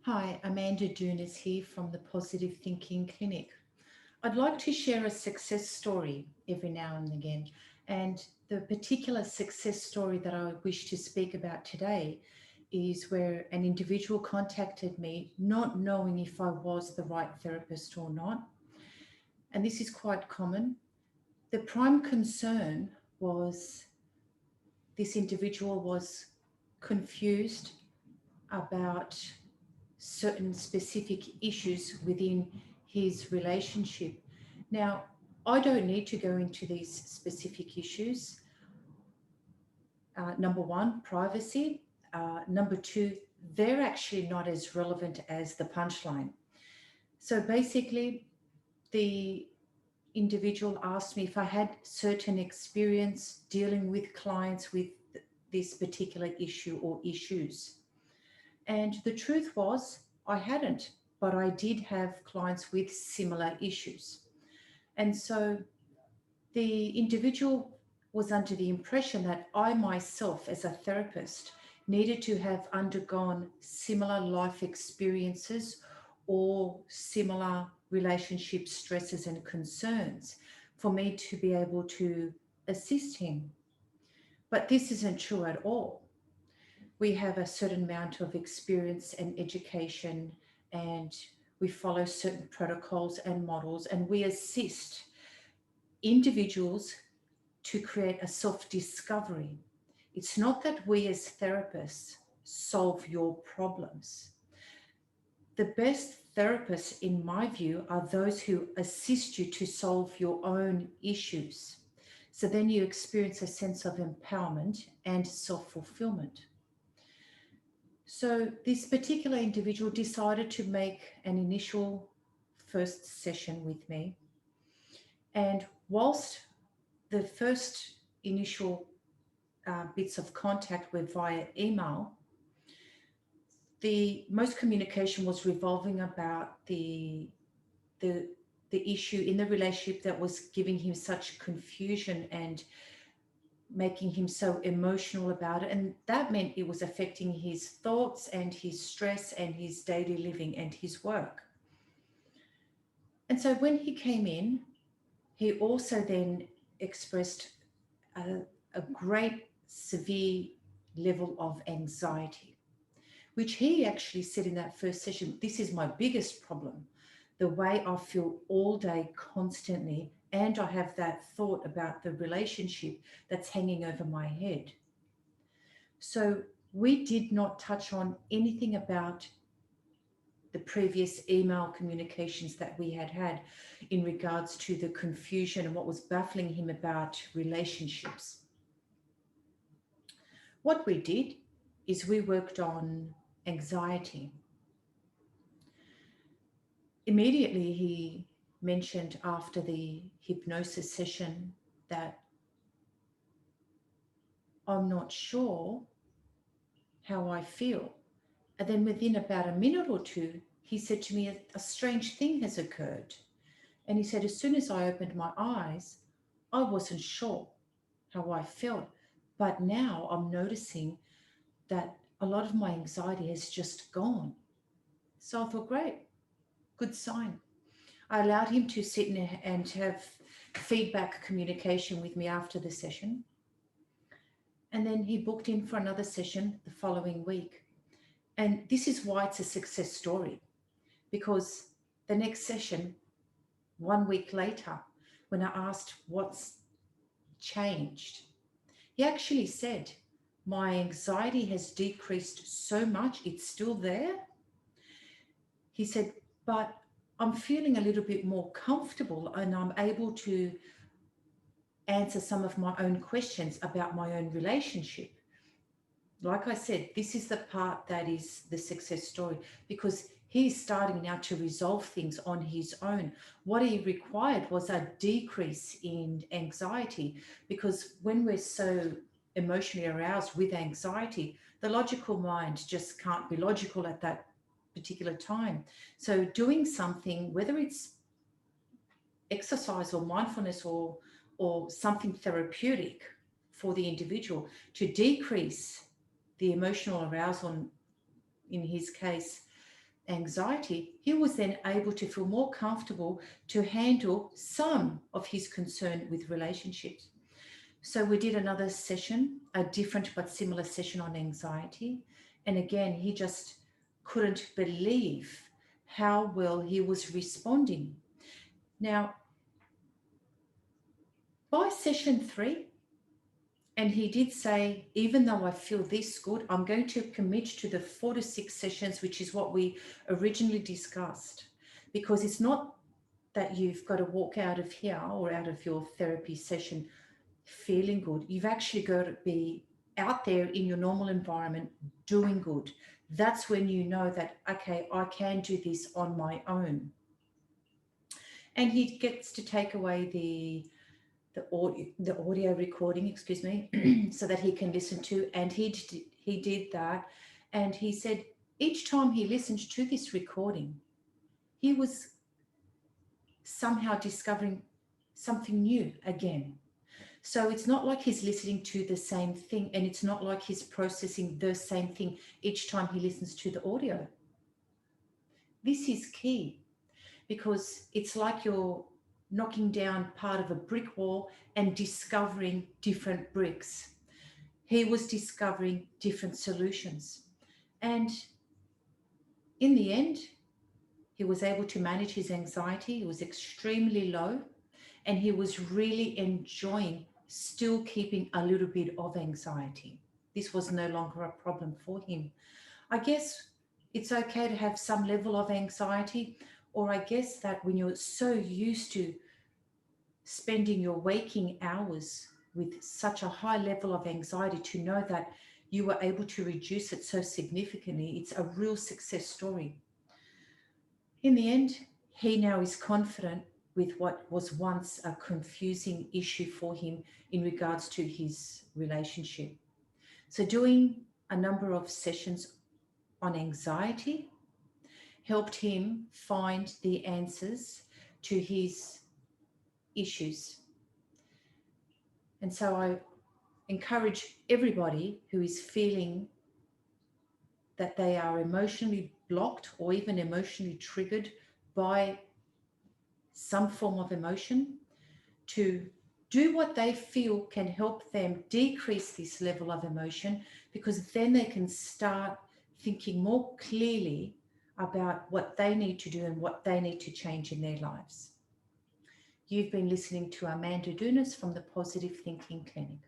Hi, Amanda Dounis here from the Positive Thinking Clinic. I'd like to share a success story every now and again. And the particular success story that I wish to speak about today is where an individual contacted me not knowing if I was the right therapist or not. And this is quite common. The prime concern was this individual was confused about certain specific issues within his relationship. Now, I don't need to go into these specific issues. Number one, privacy. Number two, they're actually not as relevant as the punchline. So basically, the individual asked me if I had certain experience dealing with clients with this particular issue or issues. And the truth was, I hadn't, but I did have clients with similar issues. And so the individual was under the impression that I myself, as a therapist, needed to have undergone similar life experiences or similar relationship stresses and concerns for me to be able to assist him. But this isn't true at all. We have a certain amount of experience and education, and we follow certain protocols and models, and we assist individuals to create a self-discovery. It's not that we as therapists solve your problems. The best therapists, in my view, are those who assist you to solve your own issues. So then you experience a sense of empowerment and self-fulfillment. So this particular individual decided to make an initial first session with me. And whilst the first initial bits of contact were via email, the most communication was revolving about the the issue in the relationship that was giving him such confusion and making him so emotional about it. And that meant it was affecting his thoughts and his stress and his daily living and his work. And so when he came in, he also then expressed a, a great severe level of anxiety, which he actually said in that first session, this is my biggest problem. The way I feel all day constantly, and I have that thought about the relationship that's hanging over my head. So we did not touch on anything about the previous email communications that we had had in regards to the confusion and what was baffling him about relationships. What we did is we worked on anxiety. Immediately, he mentioned after the hypnosis session that I'm not sure how I feel. And then within about a minute or two, he said to me, a strange thing has occurred. And he said, as soon as I opened my eyes, I wasn't sure how I felt. But now I'm noticing that a lot of my anxiety has just gone. So I thought, great, good sign. I allowed him to sit and have feedback communication with me after the session. And then he booked in for another session the following week. And this is why it's a success story, because the next session, 1 week later, when I asked what's changed, he actually said, my anxiety has decreased so much, it's still there. He said, but I'm feeling a little bit more comfortable and I'm able to answer some of my own questions about my own relationship. Like I said, this is the part that is the success story, because he's starting now to resolve things on his own. What he required was a decrease in anxiety, because when we're so emotionally aroused with anxiety, the logical mind just can't be logical at that particular time. So doing something, whether it's exercise or mindfulness or something therapeutic for the individual to decrease the emotional arousal, in his case, anxiety, he was then able to feel more comfortable to handle some of his concern with relationships. So we did another session, a different but similar session on anxiety. And again, he just couldn't believe how well he was responding. Now, by session 3, and he did say, even though I feel this good, I'm going to commit to the 4 to 6 sessions, which is what we originally discussed, because it's not that you've got to walk out of here or out of your therapy session feeling good. You've actually got to be out there in your normal environment doing good. That's when you know that, okay, I can do this on my own. And he gets to take away the audio recording, excuse me, so that he can listen to. And he did that. And he said each time he listened to this recording, he was somehow discovering something new again. So it's not like he's listening to the same thing, and it's not like he's processing the same thing each time he listens to the audio. This is key, because it's like you're knocking down part of a brick wall and discovering different bricks. He was discovering different solutions. And in the end, he was able to manage his anxiety. It was extremely low, and he was really enjoying still keeping a little bit of anxiety. This was no longer a problem for him. I guess it's okay to have some level of anxiety, or I guess that when you're so used to spending your waking hours with such a high level of anxiety, to know that you were able to reduce it so significantly, it's a real success story. In the end, he now is confident with what was once a confusing issue for him in regards to his relationship. So, doing a number of sessions on anxiety helped him find the answers to his issues. And so, I encourage everybody who is feeling that they are emotionally blocked or even emotionally triggered by some form of emotion to do what they feel can help them decrease this level of emotion, because then they can start thinking more clearly about what they need to do and what they need to change in their lives. You've been listening to Amanda Dounis from the Positive Thinking Clinic.